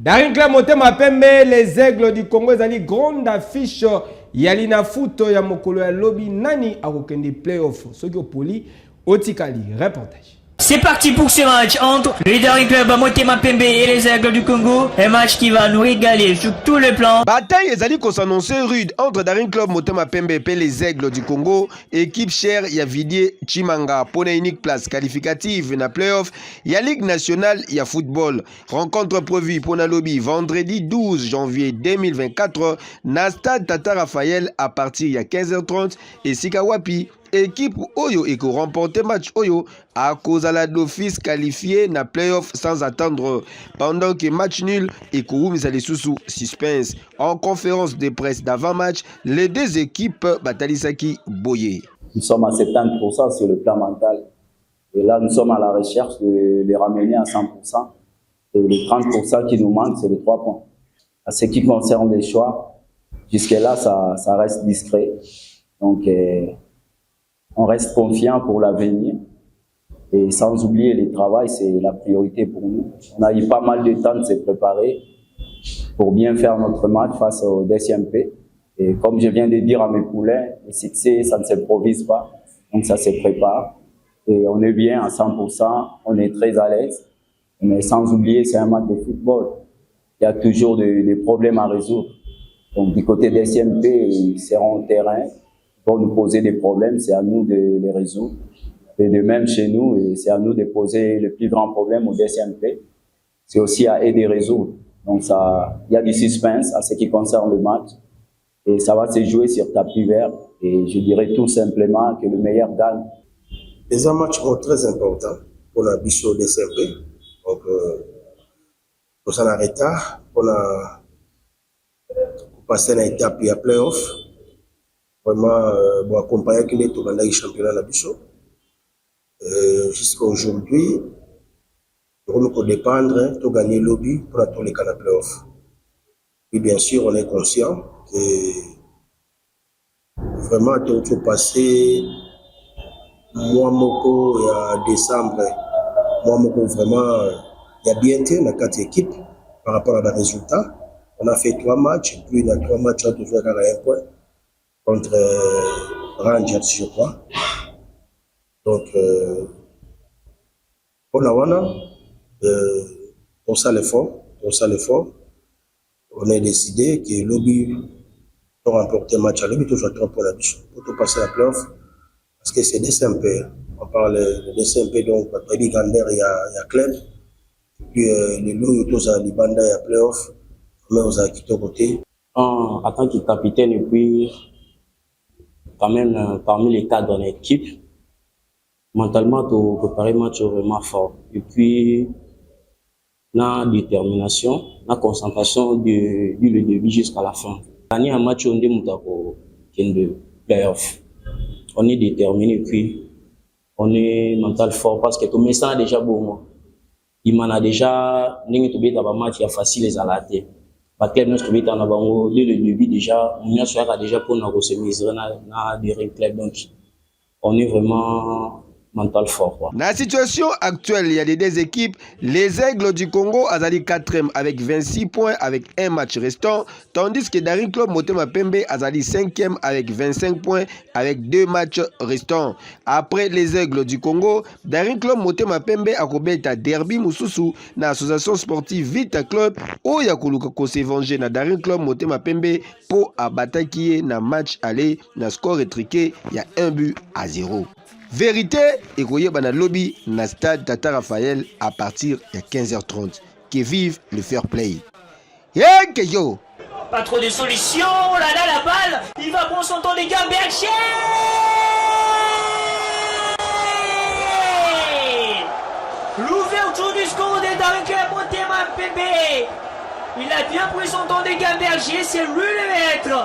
Daring Club Motema Pembe, les Aigles du Congo, ezali grande affiche yalina foot ya mokolo ya lobby nani akokende playoff. Soki opoli otikali reportage. C'est parti pour ce match entre le Daring Club Motema Pembe et les Aigles du Congo. Un match qui va nous régaler sur tous les plans. Bataille ezali ko s'annoncer rude entre Daring Club Motema Pembe et les Aigles du Congo. Équipe chère ya Vidier Chimanga pour une unique place qualificative na playoff ya Ligue nationale ya football. Rencontre prévue pour na lobby vendredi 12 janvier 2024 na stade Tata Raphaël à partir ya 15h30 et Sikawapi. Équipe Oyo et qui remporte match Oyo à cause de la d'office qualifié na playoff sans attendre pendant que match nul et Kouroum sous suspense. En conférence de presse d'avant-match, les deux équipes Batalisaki Boye. Nous sommes à 70% sur le plan mental et là nous sommes à la recherche de les ramener à 100% et les 30% qui nous manquent c'est les 3 points. À ce qui concerne les choix, jusque là ça reste discret donc on reste confiant pour l'avenir et sans oublier le travail, c'est la priorité pour nous. On a eu pas mal de temps de se préparer pour bien faire notre match face au DCMP. Et comme je viens de dire à mes poulains, le succès, ça ne s'improvise pas, donc ça se prépare. Et on est bien à 100%, on est très à l'aise. Mais sans oublier, c'est un match de football. Il y a toujours des problèmes à résoudre. Donc du côté DCMP, ils seront au terrain. Pour nous poser des problèmes, c'est à nous de les résoudre. Et de même chez nous, c'est à nous de poser le plus grand problème au DCMP. C'est aussi à eux de résoudre. Donc il y a du suspense à ce qui concerne le match. Et ça va se jouer sur tapis vert. Et je dirais tout simplement que le meilleur gagne. C'est un match très important pour la Bichot DCMP. Donc, pour ça, on a retard. On a passé une étape et à playoff. Vraiment, bon, accompagner qui est au championnat de la Bichot. Jusqu'à aujourd'hui, nous allons dépendre de gagner le lobby pour tous les cas de playoff. Et bien sûr, on est conscient que vraiment, tout passé, mois moko et à décembre, mois moko vraiment, il y a bien été dans 4 équipes par rapport à des résultats. On a fait 3 matchs, et puis dans 3 matchs, on a toujours gagné 1 point. Contre Rangers, je crois. Donc, on ça l'effort, on a décidé que Lobby pour remporter le match à Lobby, toujours 3 points pour tout passer la playoff, parce que c'est DCMP. On parle de DCMP, donc, après Gander, il y a Club, puis les loups, tous à Libanda, il y a playoff, mais on a quitté au côté. En tant que capitaine, et puis, quand même, parmi les cadres de l'équipe, mentalement, tu prépares un match vraiment fort. Et puis, la détermination, la concentration du début jusqu'à la fin. Gagner un match, on est de playoff. On est déterminé, et puis, on est mental fort parce que tout le monde déjà bon. Il m'en a déjà, un match, il y a facile les alatés. Dès le début déjà, on a déjà pour nous recevoir dans des clubs, donc on est vraiment mental fort. Quoi. Dans la situation actuelle, il y a des 2 équipes. Les Aigles du Congo azali 4e avec 26 points avec 1 match restant, tandis que Daring Club Motema Pembe azali 5e avec 25 points avec 2 matchs restants. Après les Aigles du Congo, Daring Club Motema Pembe akobeta derby mususu na association sportive Vita Club oya koluka ko se venger na Daring Club Motema Pembe po abataki na match aller na score étriqué, il y a 1-0. Vérité, et koyeba na lobby na stade Tata Raphaël à partir de 15h30. Que vive le fair play. Yeah, que yo! Pas trop de solutions. Oh là là, la balle. Il va prendre son temps des gars. Berger. L'ouverture du score de Daring Club Motema Pembe. Il a bien pris son temps des gars. Berger, c'est lui le maître.